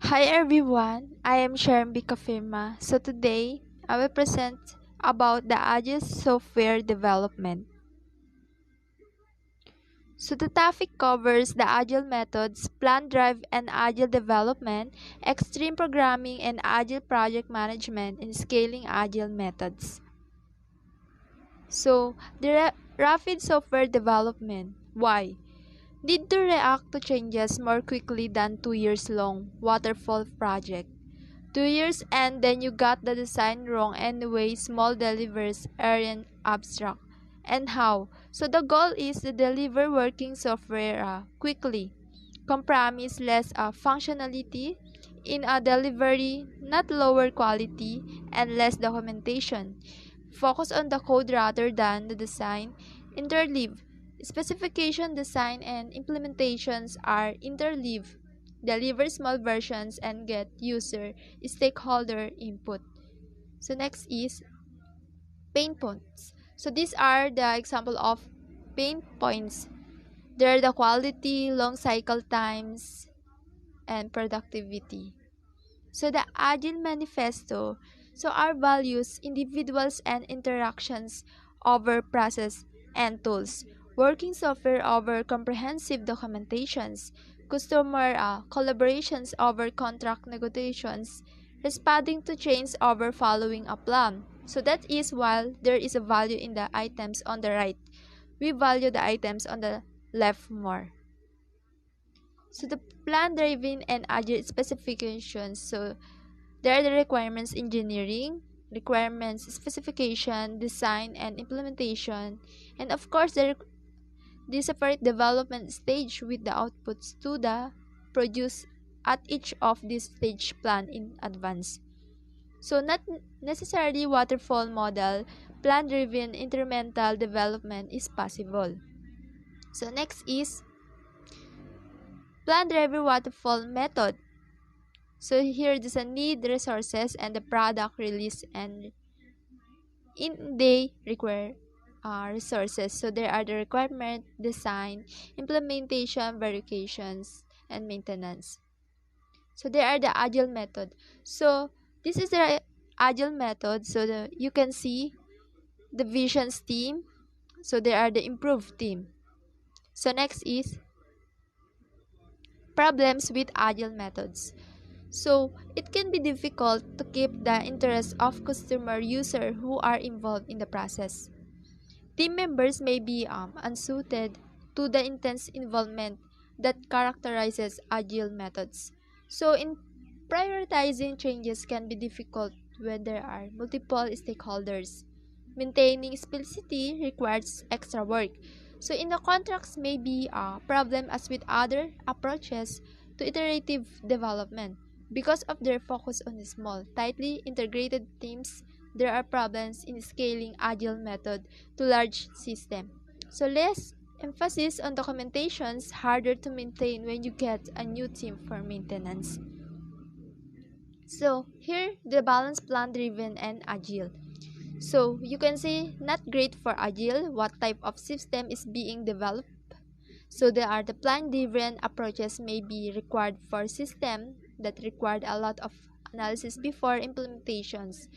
Hi everyone, I am Sharon Bicafirma. So today, I will present about the Agile software development. So the topic covers the Agile methods, plan drive and Agile development, extreme programming and Agile project management, and scaling Agile methods. So the rapid software development. Why? Need to react to changes more quickly than 2 years long waterfall project. 2 years and then you got the design wrong anyway, small delivers aren't abstract. And how? So the goal is to deliver working software quickly. Compromise less functionality in a delivery, not lower quality and less documentation. Focus on the code rather than the design. Interleave. Specification, design, and implementations are interleave. Deliver small versions and get user stakeholder input. So next is pain points. So these are the example of pain points. They are the quality, long cycle times, and productivity. So the Agile Manifesto. So our values, individuals and interactions over process and tools. Working software over comprehensive documentations. Customer collaborations over contract negotiations. Responding to change over following a plan. So that is while there is a value in the items on the right, we value the items on the left more. So the plan driven and agile specifications. So there are the requirements engineering, requirements specification, design and implementation, and of course the separate development stage with the outputs to the produce at each of these stage plan in advance. So not necessarily waterfall model, plan driven incremental development is possible. So next is plan driven waterfall method. So here there's a need, resources, and the product release, and in they require resources. So there are the requirement, design, implementation, verifications, and maintenance. So there are the agile method. So this is the agile method. So you can see the visions team. So there are the improved team. So next is problems with agile methods. So it can be difficult to keep the interest of customer user who are involved in the process. Team members may be unsuited to the intense involvement that characterizes agile methods. So in prioritizing changes can be difficult when there are multiple stakeholders. Maintaining simplicity requires extra work. So in the contracts may be a problem as with other approaches to iterative development. Because of their focus on small, tightly integrated teams, there are problems in scaling agile method to large system. So less emphasis on documentations, harder to maintain when you get a new team for maintenance. So here the balance plan driven and agile. So you can say not great for agile, what type of system is being developed. So there are the plan driven approaches may be required for system that required a lot of analysis before implementations.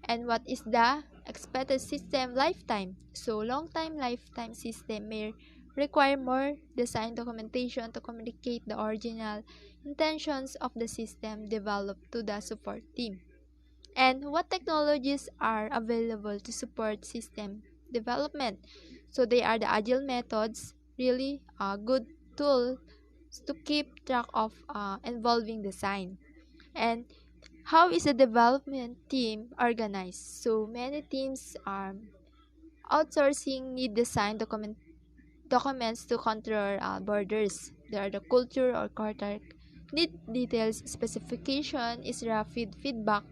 And what is the expected system lifetime? So long time lifetime system may require more design documentation to communicate the original intentions of the system developed to the support team. And what technologies are available to support system development? So they are the agile methods, really a good tool to keep track of involving design. And how is the development team organized? So many teams are outsourcing need design documents to control borders. There are the culture or quarter need details specification is rapid feedback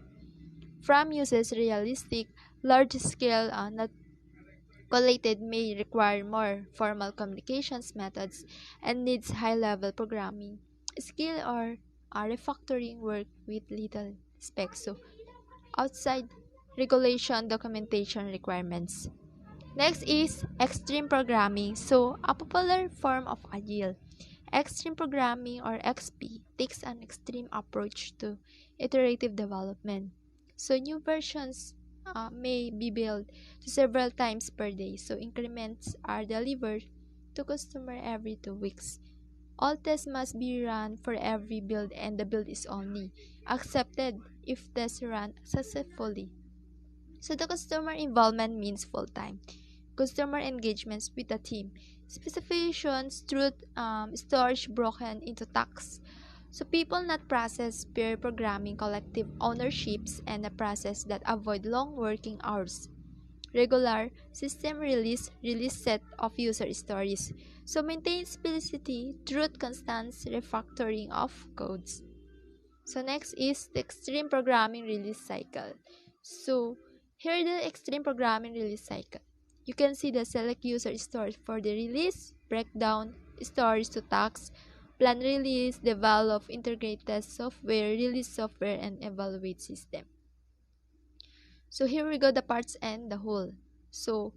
from users realistic large scale not collated may require more formal communications methods and needs high level programming skill or refactoring work with little specs. So outside regulation documentation requirements. Next is extreme programming. So a popular form of agile. Extreme programming or XP takes an extreme approach to iterative development. So new versions may be built to several times per day. So increments are delivered to customer every 2 weeks. All tests must be run for every build and the build is only accepted if tests run successfully. So the customer involvement means full-time customer engagements with the team. Specifications, truth, storage broken into tasks. So people not process peer programming collective ownerships and a process that avoid long working hours. Regular system release set of user stories. So maintain simplicity, truth constants, refactoring of codes. So next is the extreme programming release cycle. So here the extreme programming release cycle. You can see the select user stores for the release, breakdown, stores to tasks, plan release, develop, integrate test software, release software, and evaluate system. So here we go the parts and the whole. So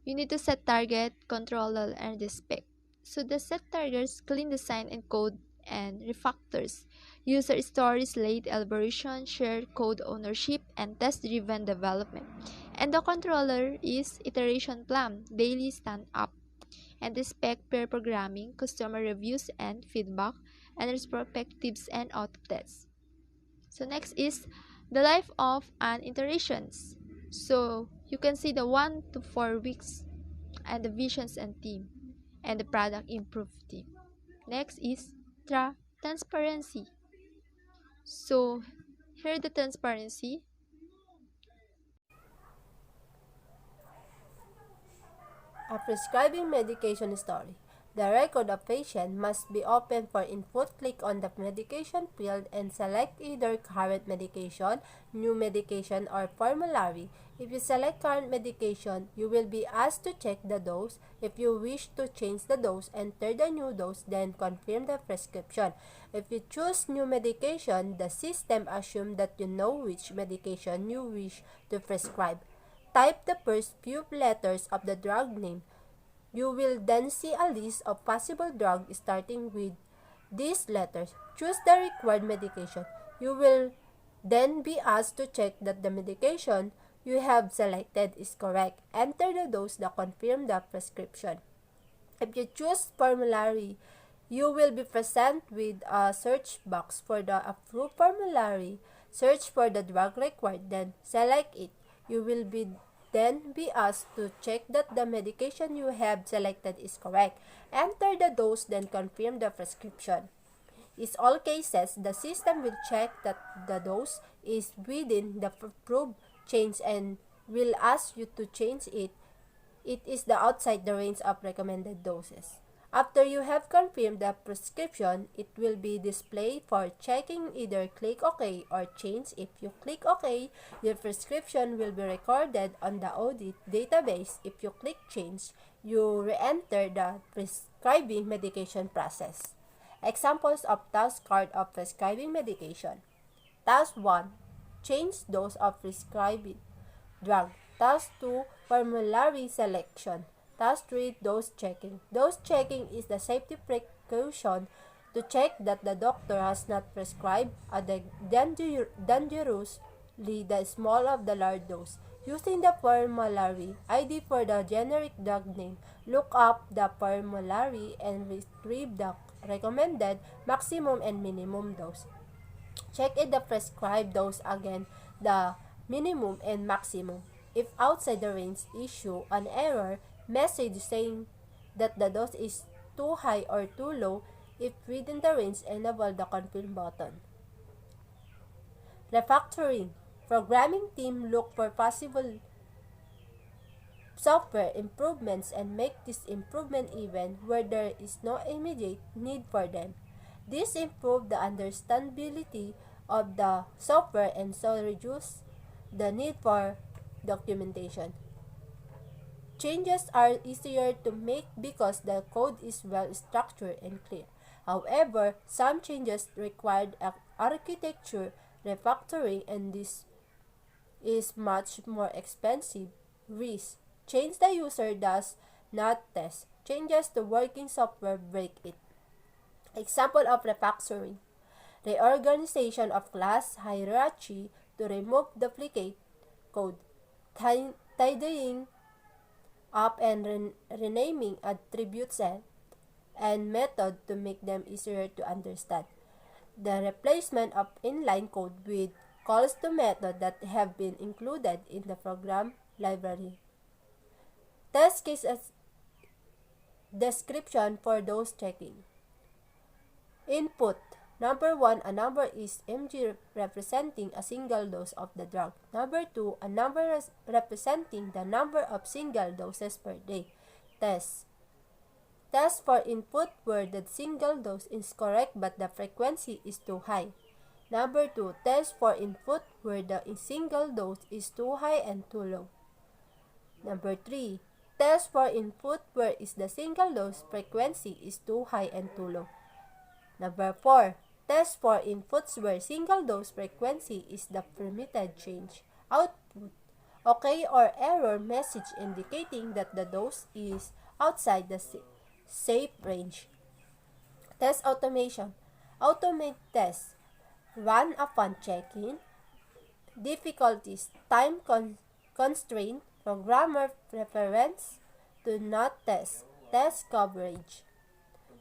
you need to set target, controller, and the spec. So the set targets, clean design and code and refactors, user stories, late elaboration, shared code ownership, and test-driven development. And the controller is iteration plan, daily stand-up, and the spec pair programming, customer reviews and feedback, and retrospectives and auto-tests. So next is the life of an iterations. So you can see the 1 to 4 weeks and the visions and team and the product improve team. Next is transparency. So here the transparency. A prescribing medication story. The record of patient must be open for input. Click on the medication field and select either current medication, new medication, or formulary. If you select current medication, you will be asked to check the dose. If you wish to change the dose, enter the new dose, then confirm the prescription. If you choose new medication, the system assumes that you know which medication you wish to prescribe. Type the first few letters of the drug name. You will then see a list of possible drugs starting with these letters. Choose the required medication. You will then be asked to check that the medication you have selected is correct. Enter the dose to confirm the prescription. If you choose formulary, you will be presented with a search box for the approved formulary. Search for the drug required, then select it. You will then be asked to check that the medication you have selected is correct. Enter the dose, then confirm the prescription. In all cases, the system will check that the dose is within the approved change and will ask you to change it. It is outside the range of recommended doses. After you have confirmed the prescription, it will be displayed for checking. Either click OK or change. If you click OK, your prescription will be recorded on the audit database. If you click change, you re-enter the prescribing medication process. Examples of task card of prescribing medication. Task 1. Change dose of prescribed drug. Task 2. Formulary selection. Task 3. Dose checking. Dose checking is the safety precaution to check that the doctor has not prescribed a dangerously the small of the large dose. Using the formulary ID for the generic drug name, look up the formulary and retrieve the recommended maximum and minimum dose. Check if the prescribed dose against the minimum and maximum. If outside the range, issue an error message saying that the dose is too high or too low. If within the range, enable the confirm button. Refactoring. Programming team look for possible software improvements and make this improvement even where there is no immediate need for them. This improves the understandability of the software and so reduce the need for documentation. Changes are easier to make because the code is well structured and clear. However, some changes require architecture refactoring, and this is much more expensive. Risk. Change the user does not test. Changes to working software break it. Example of refactoring: reorganization of class hierarchy to remove duplicate code, tidying up and renaming attribute set and method to make them easier to understand. The replacement of inline code with calls to method that have been included in the program library. Test case description for those checking. Input. Number 1, a number is mg representing a single dose of the drug. Number 2, a number representing the number of single doses per day. Test. Test for input where the single dose is correct but the frequency is too high. Number 2, test for input where the single dose is too high and too low. Number 3, test for input where is the single dose frequency is too high and too low. Number 4, test for inputs where single dose frequency is the permitted change. Output, OK or error message indicating that the dose is outside the safe range. Test automation. Automate tests. Run upon check-in. Difficulties. Time constraint. Programmer preference. Do not test. Test coverage.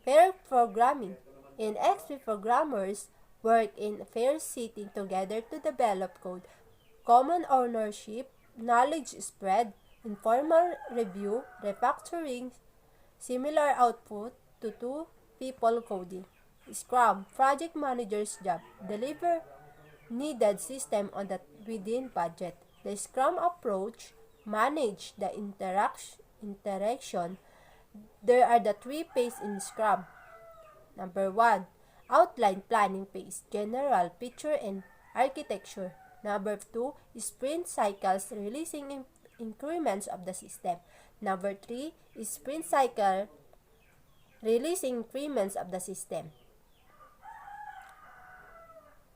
Pair programming. In XP, programmers work in pair sitting together to develop code. Common ownership, knowledge spread, informal review, refactoring, similar output to two people coding. Scrum, project manager's job, deliver needed system on the within budget. The Scrum approach, manage the interaction. There are the 3 phases in Scrum. Number 1, outline planning phase, general feature and architecture. Number 2, sprint cycles, releasing increments of the system. Number 3, sprint cycle, releasing increments of the system.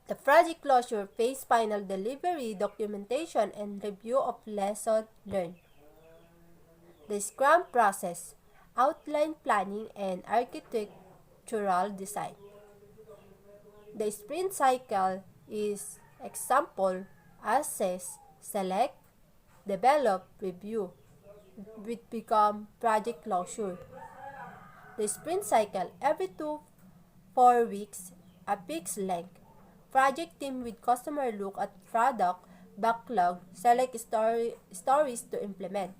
The project closure phase, final delivery, documentation, and review of lesson learned. The Scrum process, outline planning and architectural design. The sprint cycle is example, assess, select, develop, review, which become project closure. The sprint cycle, every 4 weeks, a fixed length. Project team with customer look at product backlog, select stories to implement.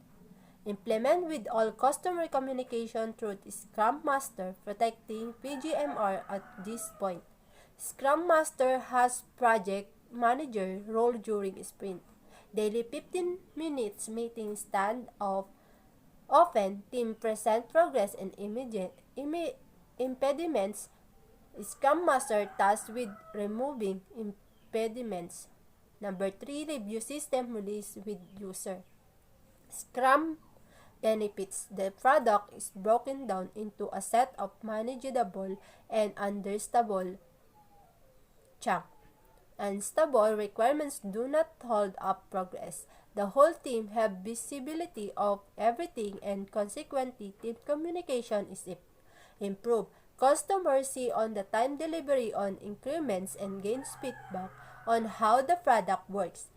Implement with all customer communication through the Scrum Master, protecting PGMR at this point. Scrum Master has project manager role during sprint. Daily 15 minutes meeting stand off. Often, team present progress and impediments. Scrum Master tasked with removing impediments. Number 3, review system release with user. Scrum benefits. The product is broken down into a set of manageable and understandable chunks. Unstable requirements do not hold up progress. The whole team have visibility of everything and consequently team communication is improved. Customers see on the time delivery on increments and gains feedback on how the product works.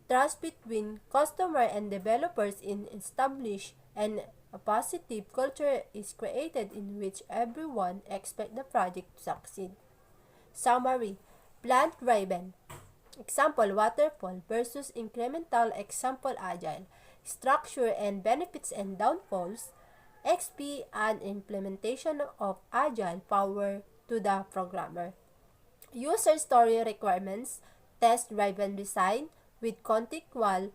Trust between customer and developers is established and a positive culture is created in which everyone expects the project to succeed. Summary: plant-driven. Example, waterfall versus incremental. Example, agile. Structure and benefits and downfalls. XP and implementation of agile, power to the programmer. User story requirements. Test-driven design with contextual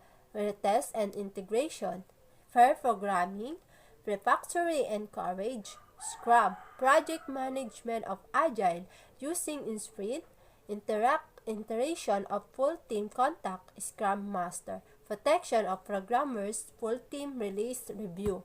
test and integration. Pair programming. Refactoring and coverage. Scrum, project management of agile using in sprint. Iteration of full team contact. Scrum Master, protection of programmers, full team release review.